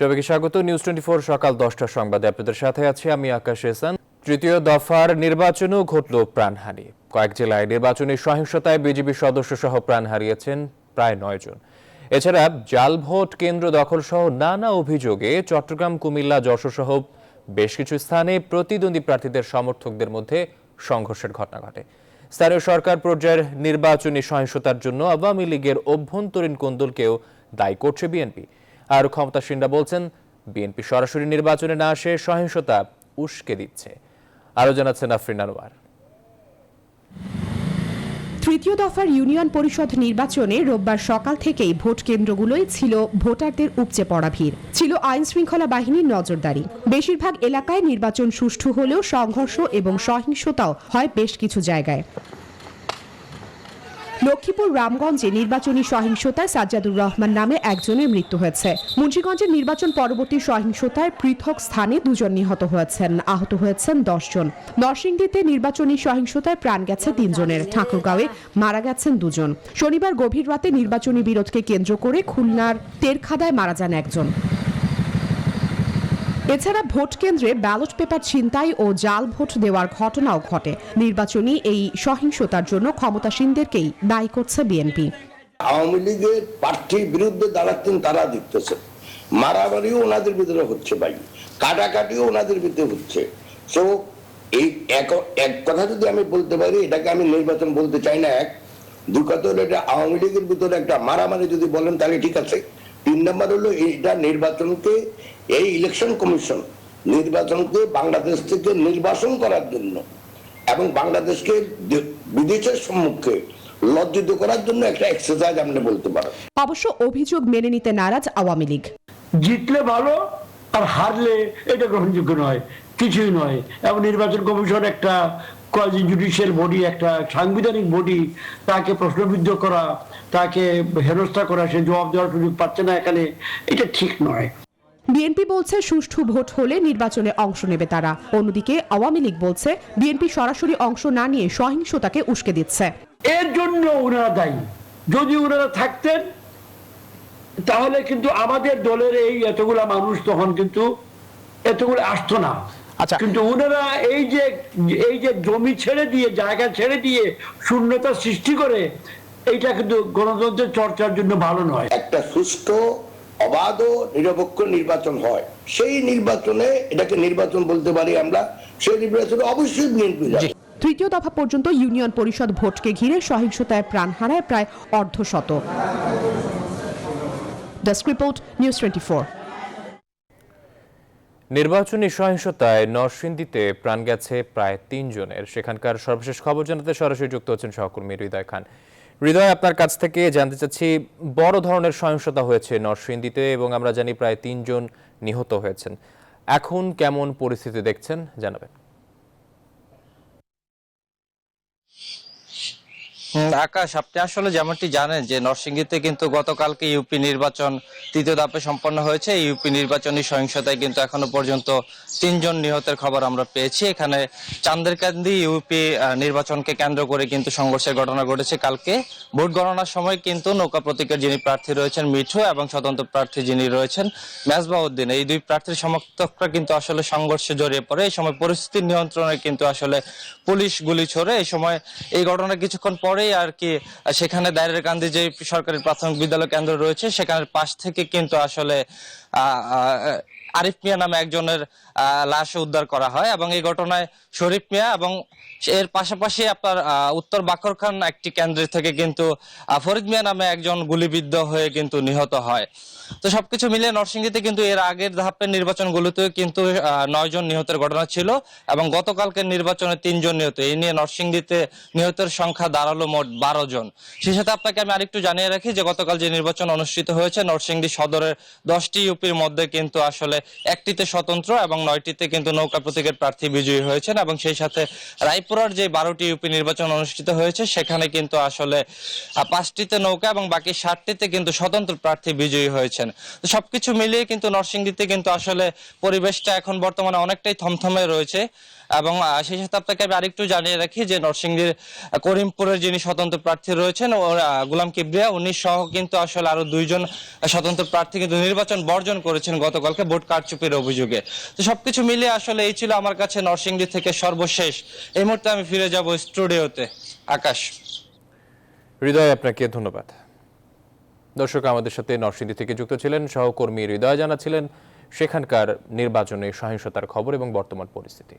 সবাইকে স্বাগত। নিউজ 24 সকাল 10টার সংবাদে আপনাদের সাথে আছি আমি আকাশ এহসান। তৃতীয় দফার নির্বাচনেও ঘটল প্রাণহানি। কয়েক জেলায় নির্বাচনী সহিংসতায় বিজিবি সদস্য সহ প্রাণ হারিয়েছেন প্রায় 9 জন। এছাড়া জাল ভোট কেন্দ্র দখল সহ নানা অভিযোগে চট্টগ্রাম, কুমিল্লা, যশোর সহ বেশ কিছু স্থানে প্রতিদ্বন্দ্বী প্রার্থীদের সমর্থকদের মধ্যে সংঘর্ষের ঘটনা ঘটে। স্থানীয় সরকার পর্যায়ের নির্বাচনী সহিংসতার জন্য আওয়ামী লীগের অভ্যন্তরীণ কোন্দলকেও দায়ী করছে বিএনপি। আর ক্ষমতাসীনরা বলছেন বিএনপি সরাসরি নির্বাচনে না আসে সহিংসতা উস্কে দিচ্ছে। আরো জানাচ্ছেন আফরিন আনোয়ার। তৃতীয় দফার ইউনিয়ন পরিষদ নির্বাচনে রোববার সকাল থেকেই ভোট কেন্দ্রগুলোই ছিল ভোটারদের উপচে পড়া ভিড়, ছিল আইন শৃঙ্খলা বাহিনীর নজরদারি। বেশিরভাগ এলাকায় নির্বাচন সুষ্ঠু হলেও সংঘর্ষ এবং সহিংসতাও হয় বেশ কিছু জায়গায়। লক্ষ্মীপুর রামগঞ্জে নির্বাচনী সহিংসতায় সাজ্জাদুর রহমান নামে একজনের মৃত্যু হয়েছে। মুন্সিগঞ্জের নির্বাচন পরবর্তী সহিংসতায় পৃথক স্থানে 2 জন নিহত হয়েছেন, আহত হয়েছেন 10 জন। নরসিংদীতে নির্বাচনী সহিংসতায় প্রাণ গেছে 3 জনের, ঠাকুরগাঁওয়ে মারা গেছেন 2 জন। শনিবার গভীর রাতে নির্বাচনী বিরোধকে কেন্দ্র করে খুলনার তেরখাদায় মারা যান একজন। এছাড়া ভোট কেন্দ্রে ব্যালট পেপার ছিনতাই ও জাল ভোট দেওয়ার ঘটনাও ঘটে। নির্বাচনী এই সহিংসতার জন্য ক্ষমতাসীনদেরকেই দায়ী করছে বিএনপি। আওয়ামী লীগের প্রার্থীর বিরুদ্ধে দাঁড়াচ্ছেন তারা দিতেছে, মারামারিও ওনাদের ভিতরে হচ্ছে, ভাই কাটাকাটিও ওনাদের ভিতরে হচ্ছে। তো এই এক কথা যদি আমি বলতে পারি, এটাকে আমি নির্বাচন বলতে চাই না। এক দুই কথা হলো এটা আওয়ামী লীগের ভিতরে একটা মারামারি যদি বলেন তাহলে ঠিক আছে। 3 নম্বর হলো এইটা নির্বাচনকে, এই ইলেকশন কমিশন নির্বাচনকে বাংলাদেশ থেকে নির্বাচন করার জন্য এবং বাংলাদেশকে বিদেশের সম্মুখে লজ্জিত করার জন্য একটা এক্সারসাইজ আপনি বলতে পারেন। অবশ্য অভিযোগ মেনে নিতে নারাজ আওয়ামী লীগ। জিতলে ভালো আর হারলে এটা গ্রহণযোগ্য নয়, কিছুই নয়। এবং নির্বাচন কমিশন একটা কোয়াজি জুডিশিয়াল বডি, একটা সাংবিধানিক বডি, তাকে প্রশ্নবিদ্ধ করা, তাকে হেনস্থা করা, সে জবাব দেওয়ার সুযোগ পাচ্ছে না, এখানে এটা ঠিক নয়। বিএনপি বলছে সুষ্ঠু ভোট হলে নির্বাচনে অংশ নেবে তারা। অন্যদিকে আওয়ামী লীগ বলছে বিএনপি সরাসরি অংশ না নিয়ে সহিংসতাকে উস্কে দিচ্ছে। এর জন্য ওনারা দায়ী। যদি ওনারা থাকতেন তাহলে কিন্তু আমাদের দলের এই এতগুলা মানুষ তখন কিন্তু এতগুলো আসতো না। কিন্তু ওনারা এই যে জমি ছেড়ে দিয়ে, জায়গা ছেড়ে দিয়ে শূন্যতা সৃষ্টি করে, এইটা কিন্তু গণতন্ত্রের চর্চার জন্য ভালো নয়। একটা সুষ্ঠু, অবাধ ও নিরপেক্ষ নির্বাচন হয়, সেই নির্বাচনে এটাকে নির্বাচন বলতে পারি আমরা। সেই নির্বাচনে অবশ্যই বিএনপি যাবে। তৃতীয় দফা পর্যন্ত ইউনিয়ন পরিষদ ভোটকে ঘিরে সহিংসতায় প্রাণ হারায় প্রায় অর্ধশত। Desk report, news 24। নির্বাচনী সহিংসতায় নরসিংদীতে প্রাণ গেছে প্রায় 3 জনের। সেখানকার সর্বশেষ খবর জানাতে সরাসরি যুক্ত হচ্ছেন সহকর্মী হৃদয় খান। হৃদয়, আপনার কাছ থেকে জানতে চাচ্ছি, বড় ধরনের সহিংসতা হয়েছে নরসিংদীতে এবং আমরা জানি প্রায় 3 জন নিহত হয়েছেন। এখন কেমন পরিস্থিতি দেখছেন জানাবেন। আকাশ, আপনি আসলে যেমনটি জানেন যে নরসিংদীতে কিন্তু গতকালকে ইউপি নির্বাচন তৃতীয় ধাপে সম্পন্ন হয়েছে। ইউপি নির্বাচনী সহিংসতায় কিন্তু এখনো পর্যন্ত 3 জন নিহতের খবর আমরা পেয়েছি। এখানে চান্দেরকান্দি ইউপি নির্বাচনকে কেন্দ্র করে কিন্তু সংঘর্ষের ঘটনা ঘটেছে। কালকে ভোট গণনার সময় কিন্তু নৌকা প্রতীকের যিনি প্রার্থী রয়েছেন মিঠু এবং স্বতন্ত্র প্রার্থী যিনি রয়েছেন মেজবাউদ্দিন, এই 2 প্রার্থীর সমর্থকরা কিন্তু আসলে সংঘর্ষে জড়িয়ে পড়ে। এই সময় পরিস্থিতি নিয়ন্ত্রণে কিন্তু আসলে পুলিশ গুলি ছোড়ে। এই সময় এই ঘটনা কিছুক্ষণ পরে আর কি সেখানে দায়রাকান্দি যে সরকারি প্রাথমিক বিদ্যালয় কেন্দ্র রয়েছে সেখানের পাশ থেকে কিন্তু আসলে আরিফ মিয়া নামে একজনের লাশ উদ্ধার করা হয় এবং এই ঘটনায় শরীফ মিয়া এবং এর পাশাপাশি আপনার উত্তর বাকরখান একটি কেন্দ্র থেকে কিন্তু ফরিদ মিয়া নামে একজন গুলিবিদ্ধ হয়ে কিন্তু নিহত হয়। তো সবকিছু মিলিয়ে নরসিংদীতে কিন্তু এর আগের ধাপের নির্বাচনগুলোতেও কিন্তু 9 জন নিহতের ঘটনা ছিল এবং গতকালকের নির্বাচনে 3 জন নিহত। এই নিয়ে নরসিংদীতে নিহতের সংখ্যা দাঁড়ালো মোট 12 জন। সেই সাথে আপনাকে আমি আরেকটু জানিয়ে রাখি যে গতকাল যে নির্বাচন অনুষ্ঠিত হয়েছে নরসিংদী সদরের 10টি ইউপির মধ্যে কিন্তু আসলে একটিতে স্বতন্ত্র এবং 9টিতে কিন্তু নৌকা প্রতীকের প্রার্থী বিজয়ী হয়েছেন, এবং সেই সাথে রায়পুরার যে 12টি ইউপি নির্বাচন অনুষ্ঠিত হয়েছে সেখানে কিন্তু আসলে 5টিতে নৌকা এবং বাকি 7টিতে কিন্তু স্বতন্ত্র প্রার্থী বিজয়ী হয়েছেন। তো সবকিছু মিলিয়ে কিন্তু নরসিংদীতে কিন্তু আসলে পরিবেশটা এখন বর্তমানে অনেকটাই থমথমে রয়েছে। এবং সেই সাথে আপনাকে আমি আরেকটু জানিয়ে রাখি যে নরসিংদীর করিমপুরের যিনি স্বতন্ত্র প্রার্থী রয়েছেন গোলাম কিবরিয়া, উনি সহ কিন্তু আসলে আরো 2জন স্বতন্ত্র প্রার্থী কিন্তু নির্বাচন বর্জন করেছেন গতকালকে ভোট কারচুপির অভিযোগে। তো সবকিছু মিলিয়ে আসলে এই ছিল আমার কাছে নরসিংদী থেকে সর্বশেষ। এই মুহূর্তে আমি ফিরে যাব স্টুডিওতে। আকাশ। হৃদয়, আপনাকে ধন্যবাদ। দর্শক, আমাদের সাথে নরসিংদী থেকে যুক্ত ছিলেন সহকর্মী হৃদয়, জানাচ্ছিলেন সেখানকার নির্বাচনে সহিংসতার খবর এবং বর্তমান পরিস্থিতি।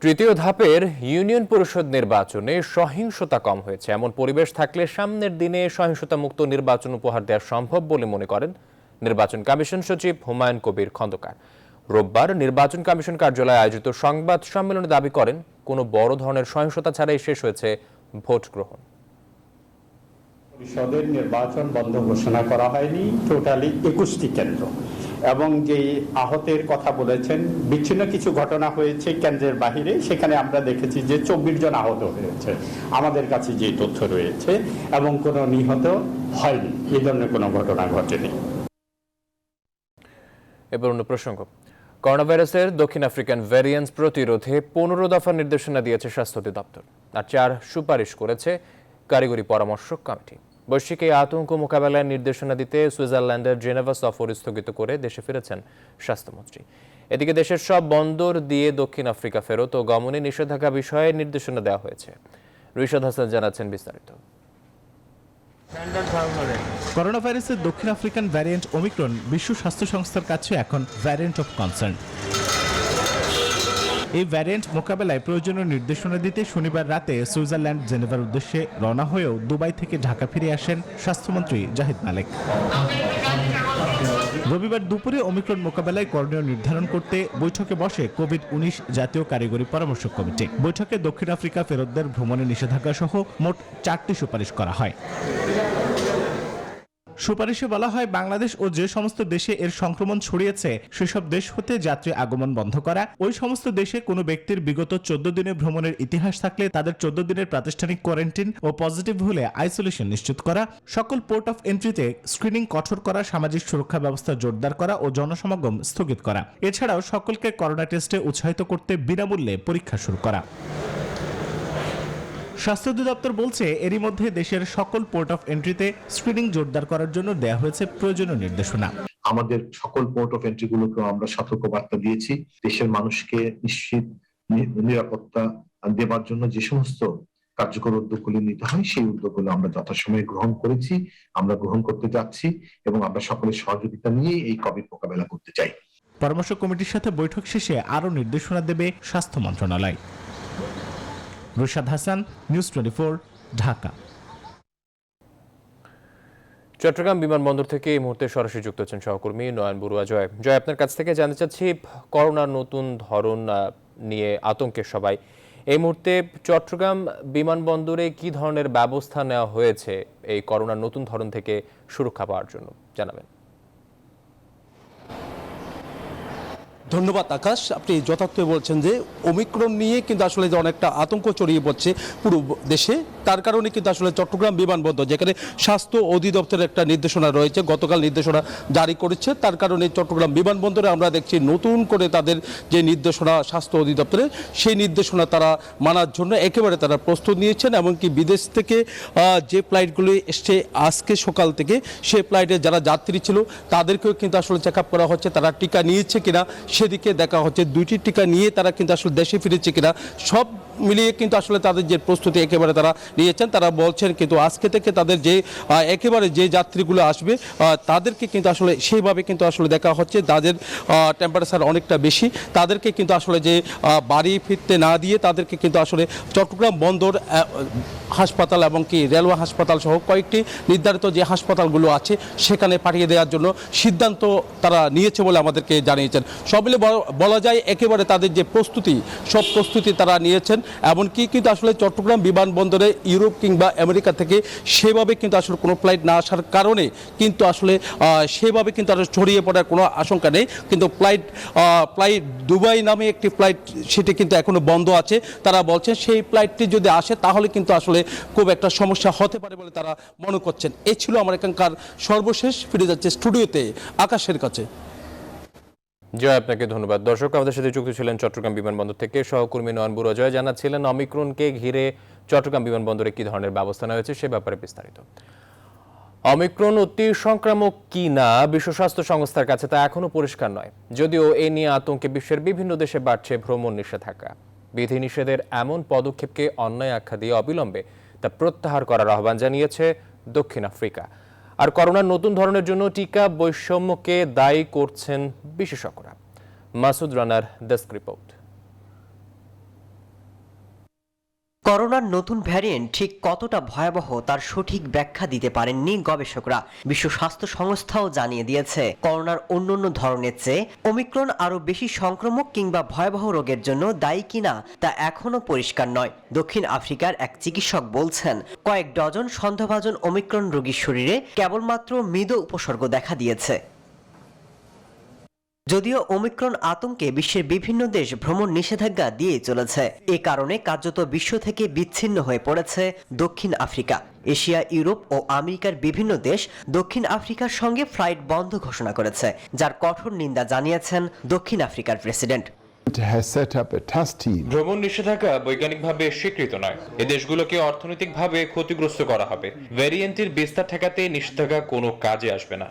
তৃতীয় ধাপের ইউনিয়ন পরিষদ নির্বাচনে সহিংসতা কম হয়েছে, এমন পরিবেশ থাকলে সামনের দিনে সহিংসতা মুক্ত নির্বাচন উপহার দেওয়া সম্ভব বলে মনে করেন নির্বাচন কমিশন সচিব হুমায়ুন কবির খন্দকার। রোববার নির্বাচন কমিশন কার্যালয়ে আয়োজিত সংবাদ সম্মেলনে দাবি করেন, কোনো বড় ধরনের সহিংসতা ছাড়াই শেষ হয়েছে ভোট গ্রহণ। পরিষদের নির্বাচন বন্ধ ঘোষণা করা হয়নি, টোটালি 21টি কেন্দ্র, এবং যে আহতের কথা বলেছেন, বিচ্ছিন্ন কিছু ঘটনা হয়েছে কেন্দ্রের বাহিরে, সেখানে আমরা দেখেছি যে 24 জন আহত হয়েছে আমাদের কাছে যে তথ্য রয়েছে, এবং কোনো নিহত হয়নি, এই ধরনের কোনো ঘটনা ঘটেনি। এবার অন্য প্রসঙ্গ। করোনা ভাইরাসের দক্ষিণ আফ্রিকান ভ্যারিয়েন্ট প্রতিরোধে 15 দফা নির্দেশনা দিয়েছে স্বাস্থ্য অধিদপ্তর, আর 4 সুপারিশ করেছে কারিগরি পরামর্শক কমিটি। বৈশ্বিক এই আতঙ্ক মোকাবেলায় নির্দেশনা দিতে সুইজারল্যান্ডের জেনেভা সফর স্থগিত করে দেশে ফিরেছেন স্বাস্থ্যমন্ত্রী। এদিকে দেশের সব বন্দর দিয়ে দক্ষিণ আফ্রিকা ফেরত ও গমনে নিষেধাজ্ঞা বিষয়ে নির্দেশনা দেওয়া হয়েছে। রিশাদ হাসান জানাচ্ছেন বিস্তারিত। করোনা ভাইরাসের দক্ষিণ আফ্রিকান ভ্যারিয়েন্ট ওমিক্রন বিশ্ব স্বাস্থ্য সংস্থার কাছে এখন ভ্যারিয়েন্ট অফ কনসার্ন। এই ভ্যারিয়েন্ট মোকাবেলায় প্রয়োজনীয় নির্দেশনা দিতে শনিবার রাতে সুইজারল্যান্ড জেনেভার উদ্দেশ্যে রওনা হয়েও দুবাই থেকে ঢাকা ফিরে আসেন স্বাস্থ্যমন্ত্রী জাহিদ মালেক। রবিবার দুপুরে ওমিক্রন মোকাবেলায় করণীয় নির্ধারণ করতে বৈঠকে বসে কোভিড-19 জাতীয় কারিগরি পরামর্শক কমিটি। বৈঠকে দক্ষিণ আফ্রিকা ফেরতদের ভ্রমণে নিষেধাজ্ঞা সহ মোট 4টি সুপারিশ করা হয়। সুপারিশে বলা হয়, বাংলাদেশ ও যে সমস্ত দেশে এর সংক্রমণ ছড়িয়েছে সেসব দেশ হতে যাত্রী আগমন বন্ধ করা, ওই সমস্ত দেশে কোনো ব্যক্তির বিগত 14 দিনের ভ্রমণের ইতিহাস থাকলে তাদের 14 দিনের প্রাতিষ্ঠানিক কোয়ারেন্টিন ও পজিটিভ হলে আইসোলেশন নিশ্চিত করা, সকল পোর্ট অফ এন্ট্রিতে স্ক্রিনিং কঠোর করা, সামাজিক সুরক্ষা ব্যবস্থা জোরদার করা ও জনসমাগম স্থগিত করা। এছাড়াও সকলকে করোনা টেস্টে উৎসাহিত করতে বিনামূল্যে পরীক্ষা শুরু করা। স্বাস্থ্য অধিদপ্তর বলছে, এরই মধ্যে দেশের সকল পোর্ট অফ এন্ট্রিতে স্ক্রিনিং জোরদার করার জন্য দেয়া হয়েছে প্রয়োজনীয় নির্দেশনা। আমাদের সকল পোর্ট অফ এন্ট্রি গুলোকে আমরা সতর্কবার্তা দিয়েছি। দেশের মানুষকে নিশ্চিত নিরাপত্তা দেবার জন্য যে সমস্ত কার্যকর উদ্যোগগুলি নিতে হয় সেই উদ্যোগগুলো আমরা যথাসময়ে গ্রহণ করেছি, আমরা গ্রহণ করতে যাচ্ছি, এবং আমরা সকলের সহযোগিতা নিয়ে এই কোভিড মোকাবেলা করতে চাই। পরামর্শ কমিটির সাথে বৈঠক শেষে আরও নির্দেশনা দেবে স্বাস্থ্য মন্ত্রণালয়। রিশাদ হাসান, নিউজ 24, ঢাকা। চট্টগ্রাম বিমানবন্দর থেকে এই মুহূর্তে সরাসরি যুক্ত হচ্ছেন সহকর্মী নয়ন বড়ুয়া। জয়, আপনার কাছ থেকে জানতে চাচ্ছি, করোনার নতুন ধরন নিয়ে আতঙ্কে সবাই, এই মুহূর্তে চট্টগ্রাম বিমানবন্দরে কি ধরনের ব্যবস্থা নেওয়া হয়েছে এই করোনার নতুন ধরন থেকে সুরক্ষা পাওয়ার জন্য, জানাবেন। ধন্যবাদ আকাশ, আপনি যথার্থ বলছেন যে ওমিক্রন নিয়ে কিন্তু আসলে যে অনেকটা আতঙ্ক ছড়িয়ে পড়ছে পুরো দেশে, তার কারণে কিন্তু আসলে চট্টগ্রাম বিমানবন্দর, যেখানে স্বাস্থ্য অধিদপ্তরের একটা নির্দেশনা রয়েছে, গতকাল নির্দেশনা জারি করেছে, তার কারণে চট্টগ্রাম বিমানবন্দরে আমরা দেখছি নতুন করে তাদের যে নির্দেশনা স্বাস্থ্য অধিদপ্তরের, সেই নির্দেশনা তারা মানার জন্য একেবারে তারা প্রস্তুত নিয়েছেন। এমনকি বিদেশ থেকে যে ফ্লাইটগুলি এসছে আজকে সকাল থেকে, সেই ফ্লাইটে যারা যাত্রী ছিল তাদেরকেও কিন্তু আসলে চেক আপ করা হচ্ছে, তারা টিকা নিয়েছে কিনা সেদিকে দেখা হচ্ছে। 2টি টিকা নিয়ে তারা কিন্তু আসলে দেশে ফিরেছে কিনা, সব মিলিয়ে কিন্তু আসলে তাদের যে প্রস্তুতি একেবারে তারা নিয়েছেন। তারা বলছেন কিন্তু আজকে থেকে তাদের যে একেবারে যে যাত্রীগুলো আসবে তাদেরকে কিন্তু আসলে সেইভাবে কিন্তু আসলে দেখা হচ্ছে, তাদের টেম্পারেচার অনেকটা বেশি, তাদেরকে কিন্তু আসলে যে বাড়ি ফিরতে না দিয়ে তাদেরকে কিন্তু আসলে চট্টগ্রাম বন্দর হাসপাতাল এবং কি রেলওয়ে হাসপাতাল সহ কয়েকটি নির্ধারিত যে হাসপাতালগুলো আছে সেখানে পাঠিয়ে দেওয়ার জন্য সিদ্ধান্ত তারা নিয়েছে বলে আমাদেরকে জানিয়েছেন। সব মিলে বলা যায় একেবারে তাদের যে প্রস্তুতি, সব প্রস্তুতি তারা নিয়েছেন। এমনকি কিন্তু আসলে চট্টগ্রাম বিমানবন্দরে ইউরোপ কিংবা আমেরিকা থেকে সেভাবে কিন্তু আসলে কোনো ফ্লাইট না আসার কারণে কিন্তু আসলে সেভাবে কিন্তু আসলে ছড়িয়ে পড়ার কোনো আশঙ্কা নেই। কিন্তু ফ্লাইট দুবাই নামে একটি ফ্লাইট সেটি কিন্তু এখনো বন্ধ আছে। তারা বলছেন সেই ফ্লাইটটি যদি আসে তাহলে কিন্তু আসলে খুব একটা সমস্যা হতে পারে বলে তারা মনে করছেন। এই ছিল আমার এখানকার সর্বশেষ। ফিরে যাচ্ছে স্টুডিওতে আকাশের কাছে। জয়, আপনাকে ধন্যবাদ। দর্শক, আমাদের সাথে যুক্ত ছিলেন চট্টগ্রাম বিমানবন্দর থেকে সহকর্মী নয়ন বুড়াজয়, জানাচ্ছিলেন অমিক্রনকে ঘিরে চট্টগ্রাম বিমানবন্দরে কি ধরনের ব্যবস্থা নেওয়া হয়েছে সে ব্যাপারে বিস্তারিত। অমিক্রন অতি সংক্রামক কি না বিশ্ব স্বাস্থ্য সংস্থার কাছে তা এখনো পরিষ্কার নয়, যদিও এ নিয়ে আতঙ্কে বিশ্বের বিভিন্ন দেশে বাড়ছে ভ্রমণ নিষেধাজ্ঞা। বিধিনিষেধের এমন পদক্ষেপকে অন্যায় আখ্যা দিয়ে অবিলম্বে তা প্রত্যাহার করার আহ্বান জানিয়েছে দক্ষিণ আফ্রিকা। আর করোনার নতুন ধরনের জন্য টিকা বৈষম্যকে দায়ী করছেন বিশেষজ্ঞরা। মাসুদ রানার ডেস্ক রিপোর্ট। করোনার নতুন ভ্যারিয়েন্ট ঠিক কতটা ভয়াবহ তার সঠিক ব্যাখ্যা দিতে পারেননি গবেষকরা। বিশ্ব স্বাস্থ্য সংস্থাও জানিয়ে দিয়েছে করোনার অন্যান্য ধরনের চেয়ে ওমিক্রন আরও বেশি সংক্রামক কিংবা ভয়াবহ রোগের জন্য দায়ী কিনা তা এখনও পরিষ্কার নয়। দক্ষিণ আফ্রিকার এক চিকিৎসক বলছেন, কয়েক ডজন সন্দেহভাজন ওমিক্রন রোগীর শরীরে কেবলমাত্র মৃদু উপসর্গ দেখা দিয়েছে। যদিও ওমিক্রন আতঙ্কে বিশ্বের বিভিন্ন দেশ ভ্রমণ নিষেধাজ্ঞা দিয়ে চলেছে, এ কারণে কার্যত বিশ্ব থেকে বিচ্ছিন্ন হয়ে পড়েছে দক্ষিণ আফ্রিকা। এশিয়া, ইউরোপ ও আমেরিকার বিভিন্ন দেশ দক্ষিণ আফ্রিকার সঙ্গে ফ্লাইট বন্ধ ঘোষণা করেছে, যার কঠোর নিন্দা জানিয়েছেন দক্ষিণ আফ্রিকার প্রেসিডেন্ট। ভ্রমণ নিষেধাজ্ঞা বৈজ্ঞানিকভাবে স্বীকৃত নয়। এ দেশগুলোকে অর্থনৈতিকভাবে ক্ষতিগ্রস্ত করা হবে। ভ্যারিয়েন্টের বিস্তার ঠেকাতে নিষেধাজ্ঞা কোনো কাজে আসবে না।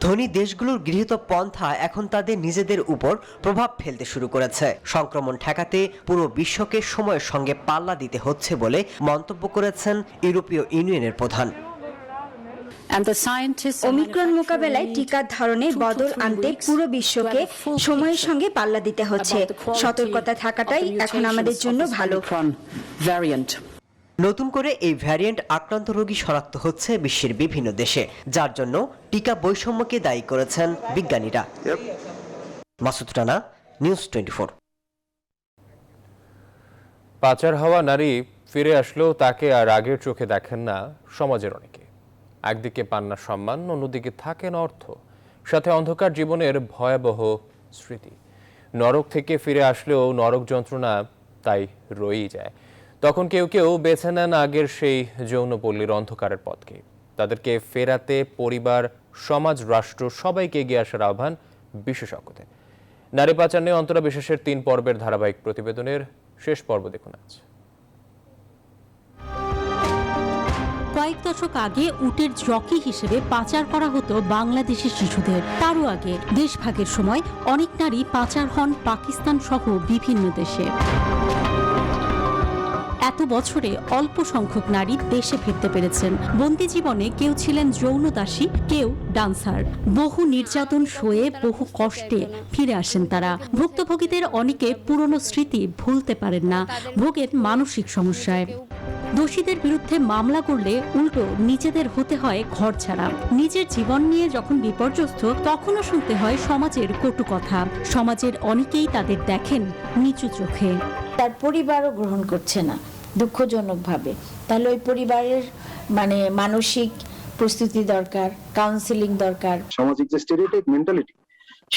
ধনী দেশগুলোর গৃহীত পন্থা এখন তাদের নিজেদের উপর প্রভাব ফেলতে শুরু করেছে। সংক্রমণ ঠেকাতে পুরো বিশ্বকে সময়ের সঙ্গে পাল্লা দিতে হচ্ছে বলে মন্তব্য করেছেন ইউরোপীয় ইউনিয়নের প্রধান। ওমিক্রন মোকাবেলায় টিকার ধরনে বদল আনতে পুরো বিশ্বকে সময়ের সঙ্গে পাল্লা দিতে হচ্ছে। সতর্কতা থাকাটাই এখন আমাদের জন্য ভালো। নতুন করে এই ভ্যারিয়েন্ট আক্রান্ত রোগী শনাক্ত হচ্ছে বিশ্বের বিভিন্ন দেশে, যার জন্য টিকা বৈষম্যকে দায়ী করেছেন বিজ্ঞানীরা। মাসুদ রানা, নিউজ 24। পাচার হওয়া নারী ফিরে আসলেও তাকে আর আগের চোখে দেখেন না সমাজের অনেকে। একদিকে পান না সম্মান, অন্যদিকে থাকে না অর্থ, সাথে অন্ধকার জীবনের ভয়াবহ স্মৃতি। নরক থেকে ফিরে আসলেও নরক যন্ত্রণা তাই রয়েই যায়। তখন কেউ কেউ বেছে নেন আগের সেই যৌনপল্লীর অন্ধকারের পথকে। তাদেরকে ফেরাতে পরিবার, সমাজ, রাষ্ট্র সবাইকে এগিয়ে আসার আহ্বান বিশেষজ্ঞদের। নারী পাচার নিয়ে অন্তরা বিশেষের 3 পর্বের ধারাবাহিক প্রতিবেদনের শেষ পর্ব দেখুন আজ। কয়েক দশক আগে উটের জকি হিসেবে পাচার করা হতো বাংলাদেশি শিশুদের। তারও আগে দেশভাগের সময় অনেক নারী পাচার হন পাকিস্তান সহ বিভিন্ন দেশে। এত বছরে অল্প সংখ্যক নারী দেশে ফিরতে পেরেছেন। বন্দি জীবনে কেউ ছিলেন যৌনদাসী, কেউ ডান্সার। বহু নির্যাতন সয়ে বহু কষ্টে ফিরে আসেন তারা। ভুক্তভোগীদের অনেকে পুরনো স্মৃতি ভুলতে পারেন না, ভোগেন মানসিক সমস্যায়। দোষীদের বিরুদ্ধে মামলা করলে উল্টো নিজেদের হতে হয় ঘরছাড়া। নিজের জীবন নিয়ে যখন বিপর্যস্ত, তখনও শুনতে হয় সমাজের কটু কথা। সমাজের অনেকেই তাদের দেখেন নিচু চোখে। তার পরিবারও গ্রহণ করছে না দুঃখজনকভাবে। তাহলে ওই পরিবারের মানসিক প্রস্তুতি দরকার, কাউন্সিলিং দরকার। সামাজিক যে স্টেরিওটাইপ মেন্টালিটি,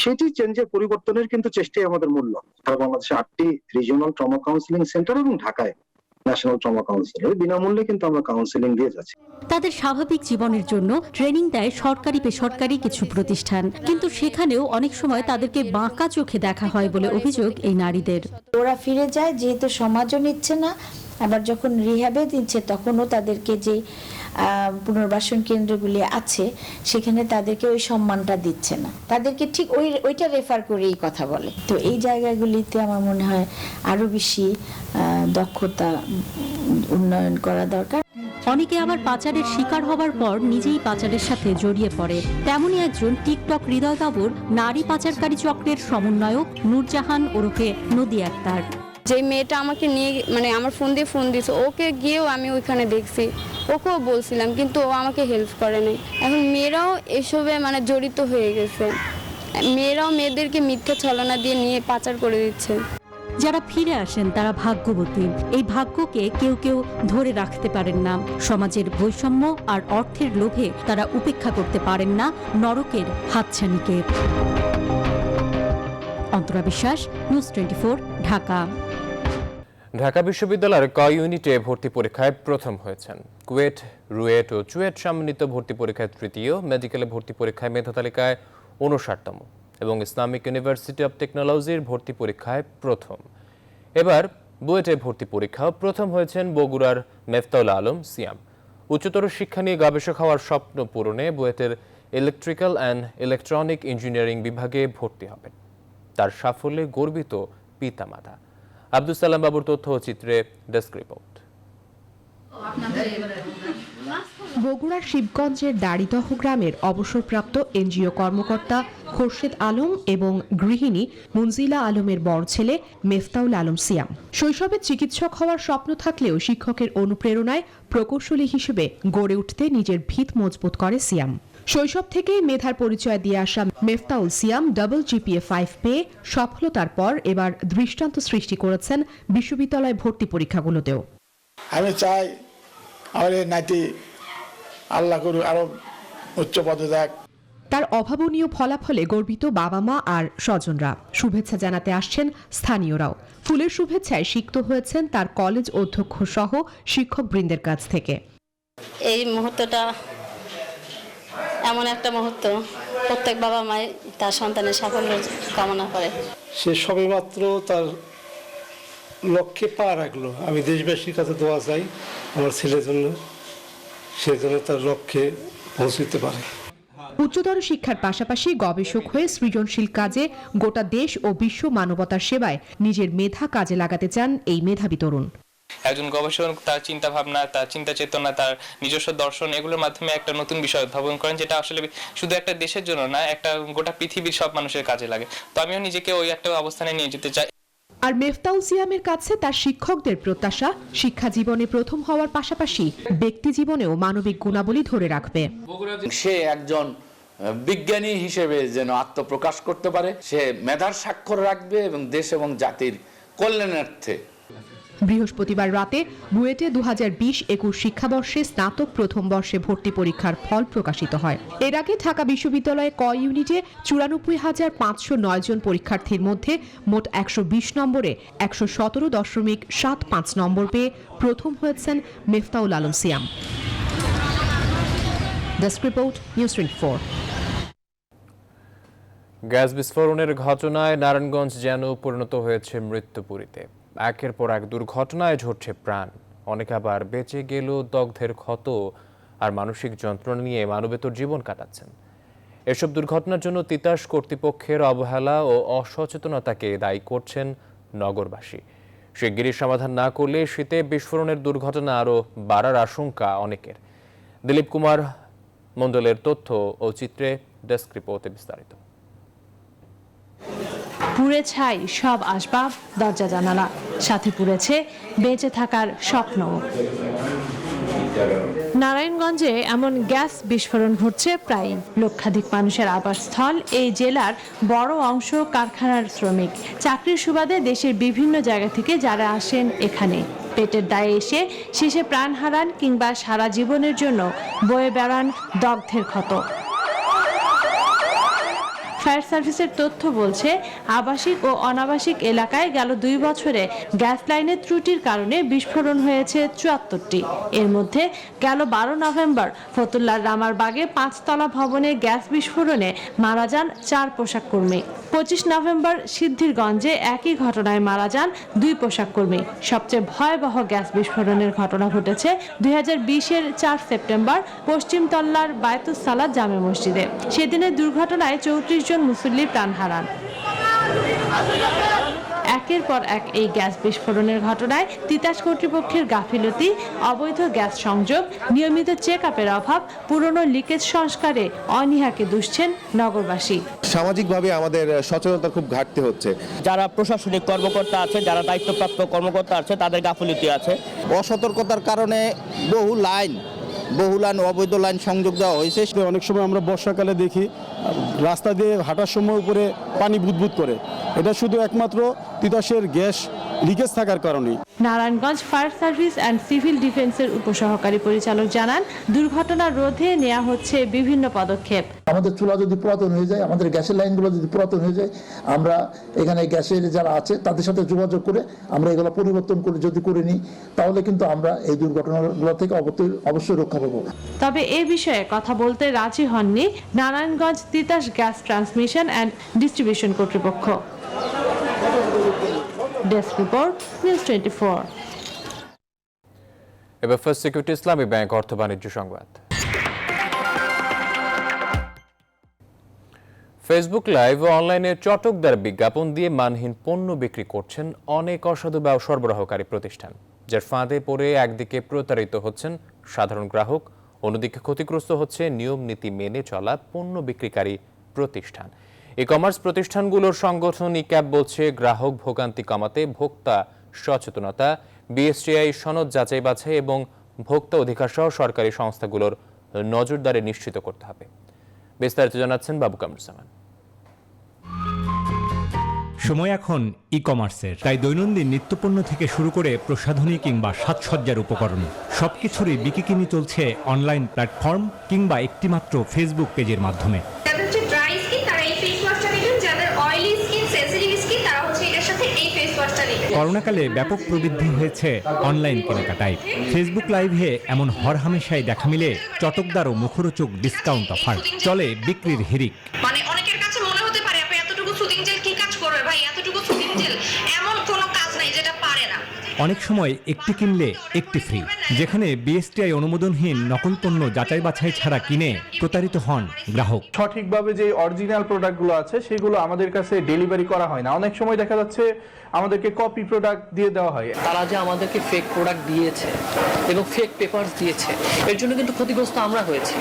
সেটি চেঞ্জের পরিবর্তনের কিন্তু চেষ্টাই আমাদের মূল লক্ষ্য। সারা বাংলাদেশে 8টি রিজিওনাল ট্রমা কাউন্সিলিং সেন্টার এবং ঢাকায় ন্যাশনাল ট্রমা কাউন্সিলর বিনামূল্যে কিন্তু আমরা কাউন্সিলিং দিয়ে যাচ্ছি। তাদের স্বাভাবিক জীবনের জন্য ট্রেনিং দেয় সরকারি বেসরকারি কিছু প্রতিষ্ঠান, কিন্তু সেখানেও অনেক সময় তাদেরকে বাঁকা চোখে দেখা হয় বলে অভিযোগ এই নারীদের। ওরা ফিরে যায় যেহেতু সমাজও নিচ্ছে না, আবার যখন রিহ্যাবে দিচ্ছে তখনও তাদেরকে যে পুনর্বাসন কেন্দ্রগুলি আছে সেখানে তাদেরকে ওই সম্মানটা দিচ্ছে না, তাদেরকে ঠিক ওইটা রেফার করেই কথা বলে। তো এই জায়গাগুলিতে আমার মনে হয় আরো বেশি দক্ষতা উন্নয়ন করা দরকার। অনেকে আবার পাচারের শিকার হবার পর নিজেই পাচারের সাথে জড়িয়ে পড়ে। তেমনই একজন টিকটক হৃদয় বাবুর নারী পাচারকারী চক্রের সমন্বয়ক নূরজাহান ওরফে নদী আক্তার। যে মেয়েটা আমাকে নিয়ে আমার ফোন দিয়েছে, ওকে গিয়েও আমি ওইখানে দেখছি, ওকেও বলছিলাম, কিন্তু ও আমাকে হেল্প করে নাই। এখন মেয়েরাও এসবে জড়িত হয়ে গেছে। মেয়েরাও মেয়েদেরকে মিথ্যা ছলনা দিয়ে নিয়ে পাচার করে দিচ্ছে। যারা ফিরে আসেন তারা ভাগ্যবতী। এই ভাগ্যকে কেউ কেউ ধরে রাখতে পারেন না। সমাজের বৈষম্য আর অর্থের লোভে তারা উপেক্ষা করতে পারেন না নরকের হাতছানিকে। অন্তরা বিশ্বাস, নিউজ 24, ঢাকা। ঢাকা বিশ্ববিদ্যালয়ের ক ইউনিটে ভর্তি পরীক্ষায় প্রথম হয়েছেন। কুয়েট, রুয়েট ও চুয়েট সমন্বিত ভর্তি পরীক্ষায় তৃতীয়, মেডিকেলে ভর্তি পরীক্ষায় মেধা তালিকায় 59তম এবং ইসলামিক ইউনিভার্সিটি অব টেকনোলজির ভর্তি পরীক্ষায় প্রথম। এবার বুয়েটে ভর্তি পরীক্ষাও প্রথম হয়েছেন বগুড়ার মেফতাউল আলম সিয়াম। উচ্চতর শিক্ষা নিয়ে গবেষক হওয়ার স্বপ্ন পূরণে বুয়েটের ইলেকট্রিক্যাল অ্যান্ড ইলেকট্রনিক ইঞ্জিনিয়ারিং বিভাগে ভর্তি হবেন। তার সাফল্যে গর্বিত পিতামাতা। আব্দুল সালাম বাবুর তথ্য ও চিত্রে ডেস্ক রিপোর্ট। বগুড়ার শিবগঞ্জের দাড়িদহ গ্রামের অবসরপ্রাপ্ত এনজিও কর্মকর্তা খোরশেদ আলম এবং গৃহিণী মুনজিলা আলমের বড় ছেলে মেফতাউল আলম সিয়াম। শৈশবে চিকিৎসক হওয়ার স্বপ্ন থাকলেও শিক্ষকের অনুপ্রেরণায় প্রকৌশলী হিসেবে গড়ে উঠতে নিজের ভিত মজবুত করে সিয়াম। শৈশব থেকেই মেধার পরিচয় দিয়ে আসা মেফতাউল সিয়াম ডাবল জিপিএ 5 পেয়ে সফলতার পর এবার দৃষ্টান্ত সৃষ্টি করেছেন বিশ্ববিদ্যালয় ভর্তি পরীক্ষাগুলোতেও। আমি চাই আমার নাতি আল্লাহ করু আরো উচ্চ পদে যাক। তার অভাবনীয় ফলাফলে গর্বিত বাবা মা আর স্বজনরা। শুভেচ্ছা জানাতে আসছেন স্থানীয়রাও। ফুলের শুভেচ্ছায় সিক্ত হয়েছেন তার কলেজ অধ্যক্ষ সহ শিক্ষকবৃন্দের কাছ থেকে। এই মুহূর্তটা এমন একটা মুহূর্ত, প্রত্যেক বাবা মাই তার সন্তানের সাফল্য কামনা করে। সে সবেমাত্র তার লক্ষ্যে পা রাখলো। আমি দেশবাসীর কাছে দোয়া চাই আমার ছেলের জন্য, সে যেন তার লক্ষ্যে পৌঁছতে পারে। উচ্চতর শিক্ষার পাশাপাশি গবেষক হয়ে সৃজনশীল কাজে গোটা দেশ ও বিশ্ব মানবতার সেবায় নিজের মেধা কাজে লাগাতে চান এই মেধাবী তরুণ। একজন গবেষক তার চিন্তা ভাবনা, তার চিন্তা চেতনা, তার নিজস্ব দর্শন, এগুলোর মাধ্যমে একটা নতুন বিষয় উদ্ভাবন করেন, যেটা আসলে শুধু একটা দেশের জন্য না, একটা গোটা পৃথিবীর সব মানুষের কাজে লাগে। তো আমিও নিজেকে ওই একটা অবস্থানে নিয়ে যেতে চাই। আর মেফতাউল সিয়ামের কাছে তার শিক্ষকদের প্রত্যাশা শিক্ষা জীবনে প্রথম হওয়ার পাশাপাশি ব্যক্তি জীবনেও মানবিক গুণাবলী ধরে রাখবে। সে একজন বিজ্ঞানী হিসেবে যেন আত্মপ্রকাশ করতে পারে, সে মেধার স্বাক্ষর রাখবে এবং দেশ এবং জাতির কল্যাণার্থে। বৃহস্পতিবার রাতে বুয়েটে 2020-21 শিক্ষাবর্ষে স্নাতক প্রথম বর্ষে ভর্তি পরীক্ষার ফল প্রকাশিত হয়। এর আগে ঢাকা বিশ্ববিদ্যালয়ে ক ইউনিটে 94,509 জন পরীক্ষার্থীর মধ্যে মোট 120 নম্বরে 117.75 নম্বর পেয়ে প্রথম হয়েছেন Meftaul Alam Siam. Desk report, news 24। Gas বিস্ফোরণের ঘটনায় নারায়ণগঞ্জ যেন পরিণত হয়েছে মৃত্যুপুরীতে। একের পর এক দুর্ঘটনায় ঝরছে প্রাণ। অনেকে আবার বেঁচে গেলেও দগ্ধের ক্ষত আর মানসিক যন্ত্রণা নিয়ে মানবেতর জীবন কাটাচ্ছেন। এসব দুর্ঘটনার জন্য তিতাস কর্তৃপক্ষের অবহেলা ও অসচেতনতাকে দায়ী করছেন নগরবাসী। শিগগিরই সমাধান না করলে শীতে বিস্ফোরণের দুর্ঘটনা আরও বাড়ার আশঙ্কা অনেকের। দিলীপ কুমার মণ্ডলের তথ্য ও চিত্রে ডেস্ক রিপোর্টে বিস্তারিত। পুড়ে ছাই সব আসবাব, দরজা জানালা, সাথে পুড়েছে বেঁচে থাকার স্বপ্ন। নারায়ণগঞ্জে এমন গ্যাস বিস্ফোরণ ঘটছে প্রায়। লক্ষাধিক মানুষের আবাসস্থল এই জেলার বড় অংশ কারখানার শ্রমিক। চাকরির সুবাদে দেশের বিভিন্ন জায়গা থেকে যারা আসেন এখানে, পেটের দায়ে এসে শেষে প্রাণ হারান কিংবা সারা জীবনের জন্য বয়ে বেড়ান দগ্ধের ক্ষত। ফায়ার সার্ভিসের তথ্য বলছে, আবাসিক ও অনাবাসিক এলাকায় গেল 2 বছরে গ্যাস লাইনের ত্রুটির কারণে বিস্ফোরণ হয়েছে 74টি। এর মধ্যে গেল 12 নভেম্বর ফতুল্লার রামারবাগে 5তলা ভবনে গ্যাস বিস্ফোরণে মারা যান 4 পোশাক কর্মী। 25 নভেম্বর সিদ্ধিরগঞ্জে একই ঘটনায় মারা যান 2 পোশাক কর্মী। সবচেয়ে ভয়াবহ গ্যাস বিস্ফোরণের ঘটনা ঘটেছে 2020-এর 4 সেপ্টেম্বর পশ্চিমতল্লার বায়তুস সালাত জামে মসজিদে। সেদিনের দুর্ঘটনায় 34 জন মুসল্লি প্রাণ হারান। একের পর এক এই গ্যাস বিস্ফোরণের ঘটনায় তিতাস কর্তৃপক্ষের গাফিলতি, অবৈধ গ্যাস সংযোগ, নিয়মিত চেক আপের অভাব, পুরনো লিকেজ সংস্কারে অনীহাকে দুষছেন নগরবাসী। সামাজিকভাবে আমাদের সচেতনতার খুব ঘাটতি হচ্ছে। যারা প্রশাসনিক কর্মকর্তা আছে, যারা দায়িত্বপ্রাপ্ত কর্মকর্তা আছে, তাদের গাফিলতি আছে। অসতর্কতার কারণে বহু লাইন বহু লাইন অবৈধ লাইন সংযোগ দেওয়া হয়েছে। অনেক সময় আমরা বর্ষাকালে দেখি রাস্তা দিয়ে হাঁটার সময় উপরে পানি বুদবুদ করে, এটা শুধু একমাত্র তিতাসের গ্যাস লিকেজ থাকার কারণেই। Narayanganj fire service and civil ডিফেন্সের উপসহকারী পরিচালক জানান, দুর্ঘটনা রোধে নেওয়া হচ্ছে বিভিন্ন পদক্ষেপ। আমাদের চুলা যদি পুরাতন হয়ে যায়, আমাদের গ্যাসের লাইনগুলো যদি পুরাতন হয়ে যায়, আমরা এখানে গ্যাসের যারা আছে তাদের সাথে যোগাযোগ করে আমরা এগুলো পরিবর্তন করে যদি করে নিই, তাহলে কিন্তু আমরা এই দুর্ঘটনাগুলো থেকে অবশ্যই রক্ষা পাবো। তবে এ বিষয়ে কথা বলতে রাজি হননি Narayanganj Titas gas transmission and distribution কর্তৃপক্ষ। Desk report, news 24। এবার ফার্স্ট সিকিউরিটি ইসলামী ব্যাংক অর্থ বাণিজ্য সংবাদ। ফেসবুক লাইভ ও অনলাইনে চটকদার বিজ্ঞাপন দিয়ে মানহীন পণ্য বিক্রি করছেন অনেক অসাধু বা সরবরাহকারী প্রতিষ্ঠান, যার ফাঁদে পড়ে একদিকে প্রতারিত হচ্ছেন সাধারণ গ্রাহক, অন্যদিকে ক্ষতিগ্রস্ত হচ্ছে নিয়ম নীতি মেনে চলা পণ্য বিক্রিকারী প্রতিষ্ঠান। ই কমার্স প্রতিষ্ঠানগুলোর সংগঠন ইক্যাব বলছে, গ্রাহক ভোগান্তি কমাতে ভোক্তা সচেতনতা, বিএসটিআই সনদ যাচাই বাছাই এবং ভোক্তা অধিকার সহ সরকারি সংস্থাগুলোর নজরদারি নিশ্চিত করতে হবে। বিস্তারিত জানাচ্ছেন বাবু কামরুজ্জামান। সময় এখন ই কমার্সের, তাই দৈনন্দিন নিত্যপণ্য থেকে শুরু করে প্রসাধনী কিংবা সাজসজ্জার উপকরণ সবকিছুরই বিকিকিনি চলছে অনলাইন প্ল্যাটফর্ম কিংবা একটিমাত্র ফেসবুক পেজের মাধ্যমে। করোনাকালে ব্যাপক প্রবৃদ্ধি হয়েছে অনলাইন কেনাকাটায়। ফেসবুক লাইভে এমন হরহামেশাই দেখা মিলে চটকদার ও মুখরোচক ডিসকাউন্ট অফার, চলে বিক্রির হিড়িক। মানে অনেকের কাছে মনে হতে পারে আপনি এতটুকু সুদিং জেল কি কাজ করবে ভাই, এতটুকু সুদিং জেল এমন কোনো কাজ নাই যেটা পারে না। অনেক সময় একটি কিনলে একটি ফ্রি, যেখানে বিএসটিআই অনুমোদনহীন নকল পণ্য যাচাই বাছাই ছাড়া কিনে প্রতারিত হন গ্রাহক। সঠিকভাবে যে অরিজিনাল প্রোডাক্টগুলো আছে সেগুলো আমাদের কাছে ডেলিভারি করা হয় না। অনেক সময় দেখা যাচ্ছে আমাদেরকে কপি প্রোডাক্ট দিয়ে দেওয়া হয়। তারা যে আমাদেরকে ফেক প্রোডাক্ট দিয়েছে এবং ফেক পেপারস দিয়েছে, এর জন্য কিন্তু ক্ষতিগ্রস্ত আমরা হয়েছি।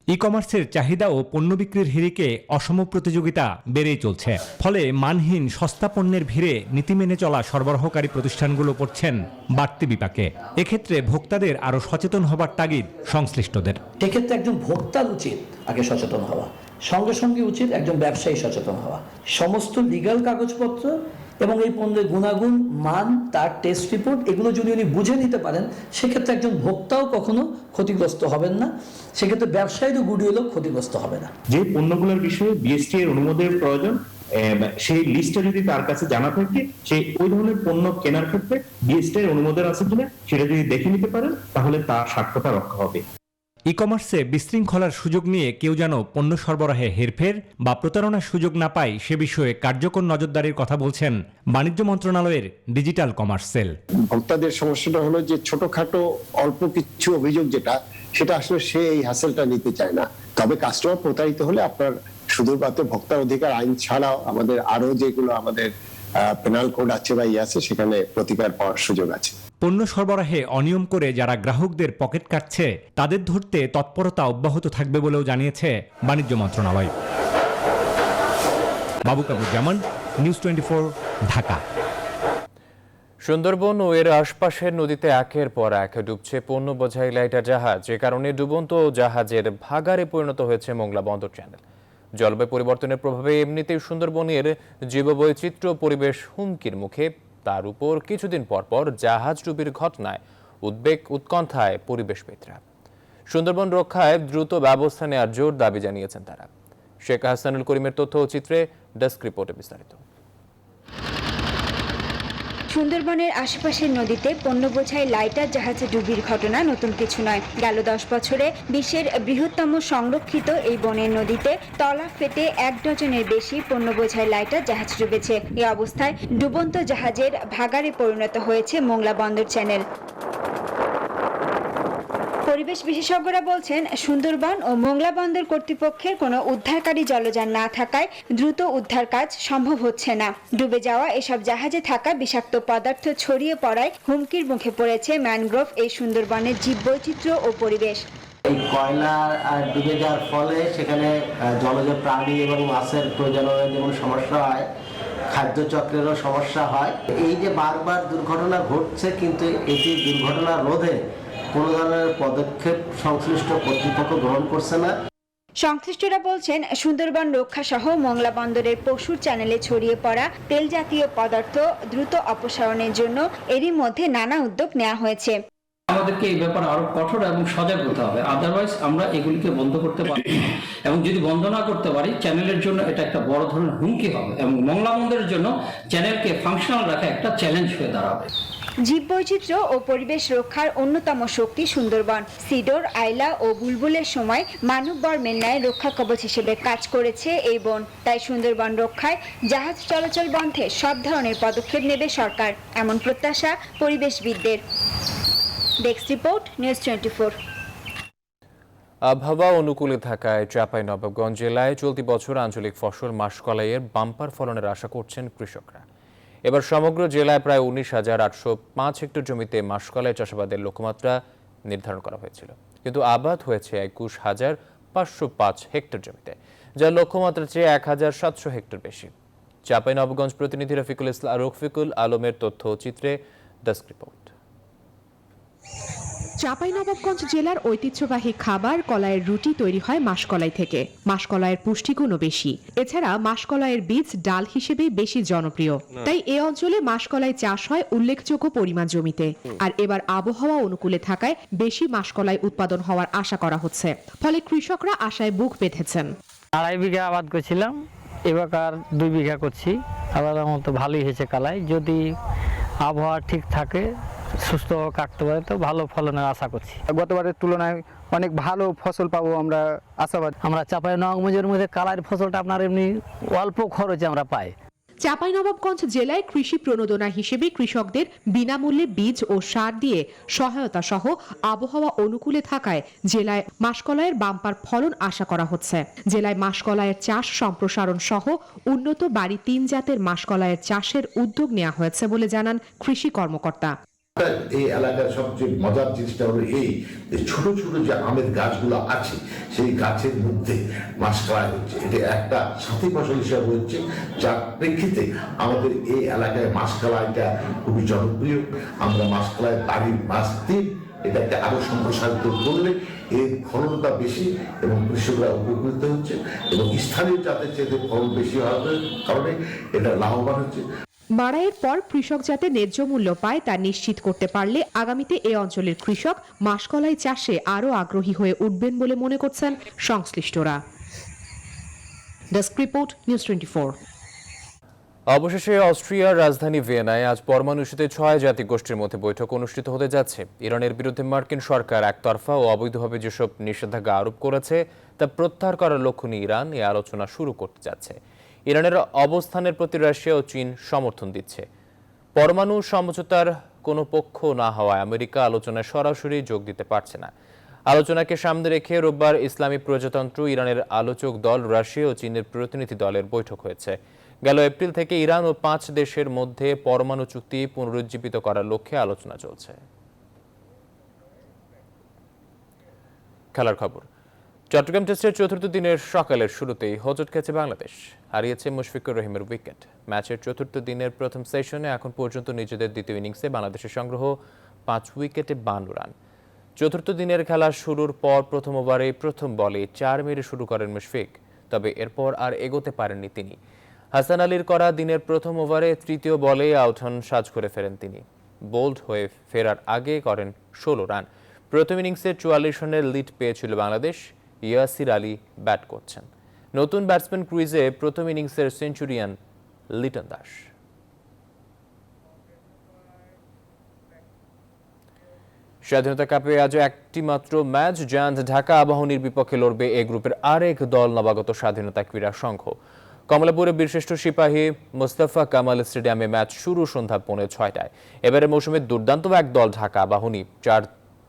ই কমার্সের চাহিদা ও পণ্য বিক্রির হিড়িকে অসম প্রতিযোগিতা বেড়েই চলছে, ফলে মানহীন সস্তা পণ্যের ভিড়ে নীতি মেনে চলা সরবরাহকারী প্রতিষ্ঠানগুলো পড়ছেন বাড়তি বিপাকে। এক্ষেত্রে ভোক্তাদের আরও সচেতন হবার তাগিদ সংশ্লিষ্টদের। এক্ষেত্রে একজন ভোক্তার উচিত আগে সচেতন হওয়া, সঙ্গে সঙ্গে উচিত একজন ব্যবসায়ী সচেতন হওয়া। সমস্ত লিগ্যাল কাগজপত্র এবং এই পণ্যের গুণাগুণ, মান, তার টেস্ট রিপোর্ট, এগুলো যদি উনি বুঝে নিতে পারেন, সেক্ষেত্রে একজন ভোক্তাও কখনো ক্ষতিগ্রস্ত হবেন না, সেক্ষেত্রে ব্যবসায়ীরও গুডউইলও ক্ষতিগ্রস্ত হবে না। যে পণ্যগুলোর বিষয়ে বিএসটিআই অনুমোদনের প্রয়োজন, সেই লিস্টটা যদি তার কাছে জানা থাকে, সে ওই ধরনের পণ্য কেনার ক্ষেত্রে বিএসটিআই অনুমোদন আছে কিনা সেটা যদি দেখে নিতে পারেন, তাহলে তার স্বার্থটা রক্ষা হবে। ই কমার্সে বিশৃঙ্খলার সুযোগ নিয়ে কেউ যেন পণ্য সরবরাহে হেরফের বা প্রতারণার সুযোগ না পায়, সে বিষয়ে কার্যকর নজরদারির কথা বলছেন বাণিজ্য মন্ত্রণালয়ের ডিজিটাল কমার্স সেল। ভোক্তাদের সমস্যাটা হলো যে ছোটখাটো অল্প কিছু অভিযোগ সেটা আসলে সে এই হ্যাসেলটা নিতে চায় না। তবে কাস্টমার প্রতারিত হলে আপনার শুধুমাত্র ভোক্তার অধিকার আইন ছাড়াও আমাদের আরো যেগুলো আমাদের পেনাল কোড আছে বা আছে, সেখানে প্রতিকার পাওয়ার সুযোগ আছে। পণ্য সরবরাহে অনিয়ম করে যারা গ্রাহকদের পকেট কাটছে, তাদের ধরতে তৎপরতা অব্যাহত থাকবে বলেও জানিয়েছে বাণিজ্য মন্ত্রণালয়। বাবু কামরুজ্জামান, নিউজ 24, ঢাকা। সুন্দরবন ও এর আশপাশের নদীতে একের পর এক ডুবছে পণ্য বোঝাই লাইটার জাহাজ, যে কারণে ডুবন্ত জাহাজের ভাগাড়ে পরিণত হয়েছে মোংলা বন্দর চ্যানেল। জলবায়ু পরিবর্তনের প্রভাবে এমনিতেই সুন্দরবনের জীববৈচিত্র্য পরিবেশ হুমকির মুখে, তার উপর কিছুদিন পর জাহাজ ডুবির ঘটনায় উদ্বেগ উৎকণ্ঠায় পরিবেশবিদরা। সুন্দরবন রক্ষায় দ্রুত ব্যবস্থা নেওয়ার জোর দাবি জানিয়েছেন তারা। শেখ হাসানুল করিমের তথ্য ও চিত্রে ডেস্ক রিপোর্টে বিস্তারিত। সুন্দরবনের আশেপাশের নদীতে পণ্য বোঝাই লাইটার জাহাজে ডুবির ঘটনা নতুন কিছু নয়। গেল 10 বছরে বিশ্বের বৃহত্তম সংরক্ষিত এই বনের নদীতে তলা ফেটে 1 ডজনের বেশি পণ্য বোঝাই লাইটার জাহাজ ডুবেছে। এই অবস্থায় ডুবন্ত জাহাজের ভাগাড়ে পরিণত হয়েছে মোংলা বন্দর চ্যানেল। পরিবেশ বিশেষজ্ঞরা বলছেন, সুন্দরবন ও মোংলা বন্দর কর্তৃপক্ষের কোনো উদ্ধারকারী জলযান না থাকায় দ্রুত উদ্ধার কাজ সম্ভব হচ্ছে না। ডুবে যাওয়া এসব জাহাজে থাকা বিষাক্ত পদার্থ ছড়িয়ে পড়ায় হুমকির মুখে পড়েছে ম্যানগ্রোভ এই সুন্দরবনের জীববৈচিত্র্য ও পরিবেশ। এই কয়লা ডুবে যাওয়ার ফলে সেখানে জলজ প্রাণী এবং মাছের প্রজননের যেমন সমস্যা হয়, খাদ্য চক্রেরও সমস্যা হয়। এই যে বারবার দুর্ঘটনা ঘটছে, কিন্তু এটি দুর্ঘটনা রোধে কোনো ধরনের পদক্ষেপ সংশ্লিষ্ট কর্তৃপক্ষ গ্রহণ করছে না। সংশ্লিষ্টরা বলছেন সুন্দরবন রক্ষা সহ মোংলা বন্দরের পশুর চ্যানেলে ছড়িয়ে পড়া তেল জাতীয় পদার্থ দ্রুত অপসারণের জন্য এরই মধ্যে নানা উদ্যোগ নেওয়া হয়েছে। আমাদেরকে এই ব্যাপারে আরো কঠোর এবং সজাগ হতে হবে, আদারওয়াইজ আমরা এগুলিকে বন্ধ করতে পারি না। এবং যদি বন্ধ না করতে পারি চ্যানেলের জন্য এটা একটা বড় ধরনের হুমকি হবে এবং মোংলা বন্দরের জন্য চ্যানেলকে ফাংশনাল রাখা একটা চ্যালেঞ্জ হয়ে দাঁড়াবে। জীববৈচিত্র্য ও পরিবেশ রক্ষার অন্যতম শক্তি সুন্দরবন। সিডর, আইলা ও বুলবুলের সময় মানববর্মের ন্যায় রক্ষা কবচ হিসেবে কাজ করেছে এই বন। তাই সুন্দরবন রক্ষায় জাহাজ চলাচল বন্ধে সব ধরনের পদক্ষেপ নেবে সরকার, এমন প্রত্যাশা পরিবেশবিদদের। Desk report, news 24। আবহাওয়া অনুকূলে থাকায় চাঁপাইনবাবগঞ্জ জেলায় চলতি বছর আঞ্চলিক ফসল মাসকলাইয়ের বাম্পার ফলনের আশা করছেন কৃষকরা। এবার সমগ্র জেলায় প্রায় 19,805 হেক্টর জমিতে মাসকলাই চাষাবাদের লক্ষ্যমাত্রা নির্ধারণ করা হয়েছিল, কিন্তু আবাদ হয়েছে 21,505 হেক্টর জমিতে, যা লক্ষ্যমাত্রার চেয়ে 1,700 হেক্টর বেশি। চাঁপাইনবাবগঞ্জ প্রতিনিধি রফিকুল আলমের তথ্য চিত্রে ডেস্ক রিপোর্ট। চাঁপাইনবাবগঞ্জ জেলার ঐতিহ্যবাহী খাবার কলাইয়ের রুটি তৈরি হয় মাসকলাই থেকে। মাসকলাইয়ের পুষ্টিগুণও বেশি। এছাড়া মাসকলাইয়ের বীজ ডাল হিসেবে বেশি জনপ্রিয়, তাই এ অঞ্চলে মাসকলাই চাষ হয় উল্লেখযোগ্য পরিমাণ জমিতে। আর এবার আবহাওয়া অনুকূলে থাকায় বেশি মাসকলাই উৎপাদন হওয়ার আশা করা হচ্ছে, ফলে কৃষকরা আশায় বুক বেঁধেছেন। 2.5 বিঘা আবাদ করছিলাম, এবার 2 বিঘা করছি। আবাদের মতো ভালোই হয়েছে কালাই, যদি আবহাওয়া ঠিক থাকে সুস্থ কাটতে পারে তো ভালো ফলনের আশা করছি। গতবারের তুলনায় অনেক ভালো ফসল পাবো আমরা আশাবাদ। আমরা চাঁপাইনবাবগঞ্জের মধ্যে কালাইয়ের ফসলটা আপনার এমনি অল্প খরচে আমরা পাই। চাঁপাইনবাবগঞ্জ জেলায় কৃষি প্রণোদনা হিসেবে কৃষকদের বিনামূল্যে বীজ ও সার দিয়ে সহায়তা সহ আবহাওয়া অনুকূলে থাকায় জেলায় মাসকলাইয়ের বাম্পার ফলন আশা করা হচ্ছে। জেলায় মাসকলাইয়ের চাষ সম্প্রসারণ সহ উন্নত বাড়ি 3 জাতের মাসকলাইয়ের চাষের উদ্যোগ নেওয়া হয়েছে বলে জানান কৃষি কর্মকর্তা। এই এলাকার সবচেয়ে মজার জিনিসটা হলো এই ছোট ছোট যে আমের গাছগুলো আছে সেই গাছের মধ্যে মাসকলাই হচ্ছে। এটা একটা সাথী ফসল হিসাবে হচ্ছে, যার প্রেক্ষিতে আমাদের এই এলাকায় মাসকলাইটা খুবই জনপ্রিয়। আমরা মাসকলাই বাড়ির মাছ দিই, এটাকে আরো সম্প্রসারিত করলে এর ফলনটা বেশি এবং কৃষকরা উপকৃত হচ্ছে এবং স্থানীয় জাতের চেয়ে ফলন বেশি হওয়ার কারণে এটা লাভবান হচ্ছে। মাড়াইয়ের পর কৃষক যাতে ন্যায্য মূল্য পায় তা নিশ্চিত করতে পারলে আগামীতে এ অঞ্চলের কৃষক মাসকলাই চাষে আরও আগ্রহী হয়ে উঠবেন বলে মনে করছেন সংশ্লিষ্টরা। Desk report, news 24। অবশেষে অস্ট্রিয়ার রাজধানী ভিয়েনায় আজ পরমাণু ইস্যুতে 6 জাতি গোষ্ঠীর মধ্যে বৈঠক অনুষ্ঠিত হতে যাচ্ছে। ইরানের বিরুদ্ধে মার্কিন সরকার একতরফা ও অবৈধভাবে যেসব নিষেধাজ্ঞা আরোপ করেছে তা প্রত্যাহার করার লক্ষ্য নিয়ে ইরান এই আলোচনা শুরু করতে যাচ্ছে। ইরানের অবস্থানের প্রতি রাশিয়া ও চীন সমর্থন দিচ্ছে। পরমাণু সমঝোতার কোনো পক্ষ না হওয়ায় আমেরিকা আলোচনায় সরাসরি যোগ দিতে পারছে না। আলোচনাকে সামনে রেখে রোববার ইসলামী প্রজাতন্ত্র ইরানের আলোচক দল, রাশিয়া ও চীনের প্রতিনিধি দলের বৈঠক হয়েছে। গেল এপ্রিল থেকে ইরান ও 5 দেশের মধ্যে পরমাণু চুক্তি পুনরুজ্জীবিত করার লক্ষ্যে আলোচনা চলছে। খেলার খবর। চট্টগ্রাম টেস্টের 4র্থ দিনের সকালের শুরুতেই হোঁচট খেয়েছে বাংলাদেশ। হারিয়েছে মুশফিকুর রহিমের উইকেট। ম্যাচের 4র্থ দিনের প্রথম সেশনে এখন পর্যন্ত নিজেদের দ্বিতীয় ইনিংসে বাংলাদেশের সংগ্রহ 5 উইকেটে 52 রান। 4র্থ দিনের খেলা শুরুর পর প্রথম ওভারে প্রথম বলে 4 মেরে শুরু করেন মুশফিক, তবে এরপর আর এগোতে পারেননি তিনি। হাসান আলীর করা দিনের প্রথম ওভারে 3য় বলে আউট হন, সাজ করে ফেরেন তিনি। বোল্ড হয়ে ফেরার আগে করেন 16 রান। প্রথম ইনিংসে 44 রানের লিড পেয়েছিল বাংলাদেশ। ইয়াসির আলী ব্যাট করছেন। নতুন ব্যাটসম্যান ক্রুইজে প্রথম ইনিংসের সেঞ্চুরিয়ান লিটন দাস। স্বাধীনতা কাপে আজ একটি মাত্র ম্যাচ। জায়ান্ট ঢাকা আবাহনীর বিপক্ষে লড়বে এ গ্রুপের আরেক দল, নবাগত স্বাধীনতা ক্রীড়া সংঘ। কমলাপুরে বীরশ্রেষ্ঠ সিপাহী মোস্তফা কামাল স্টেডিয়ামে ম্যাচ শুরু সন্ধ্যা 5:45টায়। এবারে মৌসুমে দুর্দান্ত এক দল ঢাকা আবাহনী, 4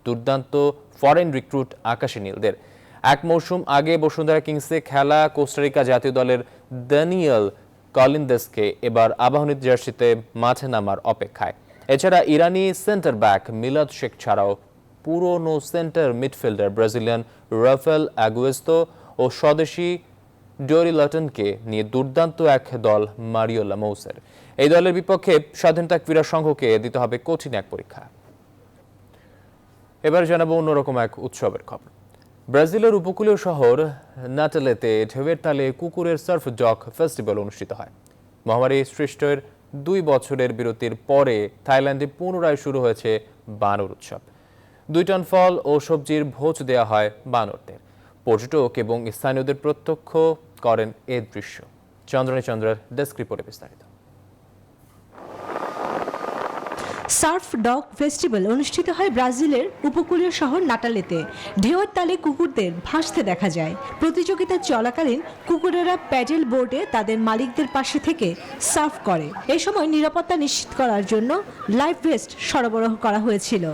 দুর্দান্ত ফরেন রিক্রুট আকাশী নীলদের। এক মৌসুম আগে বসুন্ধরা কিংসে খেলা কোস্টারিকা জাতীয় দলের দানিয়েল কলিন্দেসকে এবার আবাহনীর জার্সিতে মাঠে নামার অপেক্ষায়। এছাড়া ইরানি সেন্টার ব্যাক মিলাদ শেখ ছাড়াও পুরনো সেন্টার মিডফিল্ডার ব্রাজিলিয়ান রাফেল আগুয়েস্তো ও স্বদেশি ডোরি লটনকে নিয়ে দুর্দান্ত এক দল মারিও লামোসের। এই দলের বিপক্ষে স্বাধীনতা ক্রীড়া সংঘকে দিতে হবে কঠিন এক পরীক্ষা। এবার জানাবো অন্যরকম এক উৎসবের খবর। ব্রাজিলের উপকূলীয় শহর নাটালেতে ঢেউয়ের তালে কুকুরের সার্ফ ডগ ফেস্টিভ্যাল অনুষ্ঠিত হয়। মহামারী সৃষ্টির 2 বছরের বিরতির পরে থাইল্যান্ডে পুনরায় শুরু হয়েছে বানর উৎসব। 2 টন ফল ও সবজির ভোজ দেওয়া হয় বানরদের। পর্যটক এবং স্থানীয়দের প্রত্যক্ষ করেন এ দৃশ্য। চন্দ্রানী চন্দ্রের ডেস্ক রিপোর্টে বিস্তারিত। সার্ফ ডগ ফেস্টিভ্যাল অনুষ্ঠিত হয় ব্রাজিলের উপকূলীয় শহর নাটালেতে। ঢেউয়ের তালে কুকুরদের ভাসতে দেখা যায়। প্রতিযোগিতা চলাকালীন কুকুরেরা প্যাডেল বোর্ডে তাদের মালিকদের পাশে থেকে সার্ফ করে। এই সময় নিরাপত্তা নিশ্চিত করার জন্য লাইফ ভেস্ট সরবরাহ করা হয়েছিল।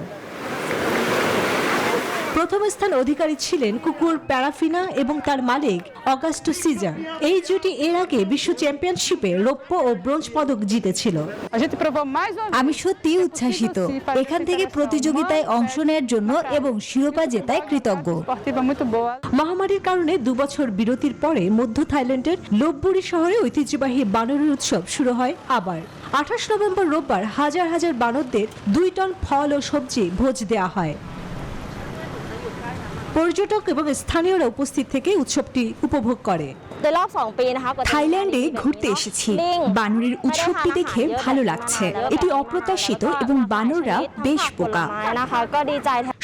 প্রথম স্থান অধিকারী ছিলেন কুকুর প্যারাফিনা এবং তার মালিক অগাস্টো সিজার। এই জুটি এর আগে বিশ্ব চ্যাম্পিয়নশিপে রৌপ্য ও ব্রোঞ্জ পদক জিতেছিল। আমি সত্যি উচ্ছ্বাসিত, এখান থেকে প্রতিযোগিতায় অংশ নেওয়ার জন্য এবং শিরোপা জেতায় কৃতজ্ঞ। মহামারীর কারণে 2 বছর বিরতির পরে মধ্য থাইল্যান্ডের লোপবুরি শহরে ঐতিহ্যবাহী বানরের উৎসব শুরু হয় আবার। 28 নভেম্বর রোববার হাজার হাজার বানরদের 2 টন ফল ও সবজি ভোজ দেওয়া হয়। পর্যটক এবং স্থানীয়রা উপস্থিত থেকে উৎসবটি উপভোগ করে। থাইল্যান্ডে ঘুরতে এসেছি, বানরের উৎসবটি দেখে ভালো লাগছে। এটি অপ্রত্যাশিত এবং বানররা বেশ বোকা।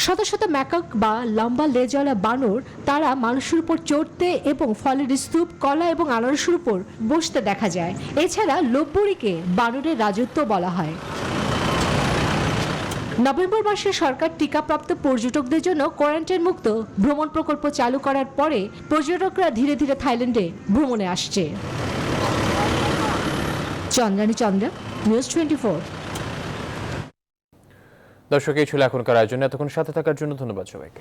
শত শত ম্যাকক বা লম্বা লেজওয়ালা বানর, তারা মানুষের উপর চড়তে এবং ফলের স্তূপ, কলা এবং আনারসের উপর বসতে দেখা যায়। এছাড়া লোপবুরিকে বানরের রাজত্ব বলা হয়। নভেম্বর মাসে সরকার টিকাপ্রাপ্ত পর্যটকদের জন্য কোয়ারেন্টাইন মুক্ত ভ্রমণ প্রকল্প চালু করার পরে পর্যটকরা ধীরে ধীরে থাইল্যান্ডে ভ্রমণে আসছে। চন্দ্রানী চন্দ্রা, নিউজ 24। দর্শক, এই ছিল এখনকার আয়োজন। এতক্ষণ সাথে থাকার জন্য ধন্যবাদ সবাইকে।